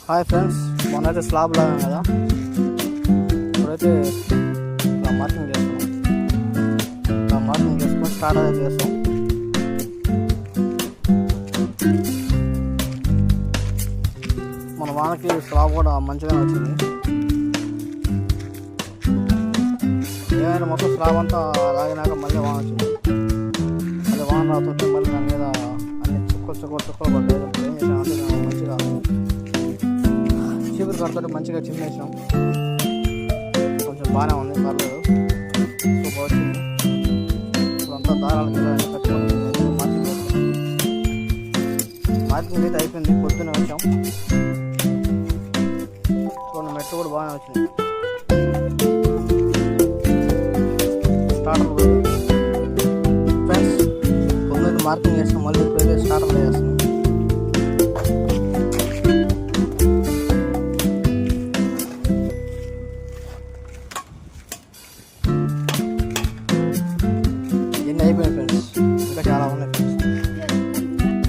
Hi friends, మొన్నైతే slab లాగాం కదా. ఇప్పుడైతే ఇలా మార్కింగ్ చేస్తున్నాం. ఇలా మార్కింగ్ చేసుకొని స్టార్ట్ అయితే చేస్తాం. మన వానకి స్లాబ్ కూడా మంచిగా వచ్చింది. ఏమైనా మొత్తం స్లాబ్ అంతా లాగినాక మళ్ళీ వాన వచ్చింది. మళ్ళీ వాన రాతుంటే మళ్ళీ దాని మీద అన్ని చుక్కలు పడ్డాయి. ఏం చేసామంటే మంచిగా చీపురు కడుతుంటే మంచిగా చిమ్మేసాం. కొంచెం బాగానే ఉంది, పర్లేదు, సూపర్ వచ్చింది. ఇప్పుడంతా దారాల మీద కట్టుకొని మార్కింగ్ అయితే అయిపోయింది. పొద్దున్నే వచ్చాం. కొన్ని మెట్లు కూడా బాగానే వచ్చినాయి. స్టార్టర్ ఫ్రెండ్స్, పొద్దున్న మార్కింగ్ చేస్తాం. మళ్ళీ ఇప్పుడైతే స్టార్టర్ చేస్తాం. అయిపోయింది ఫ్రెండ్స్, ఇంకా చాలా ఉన్నాయి.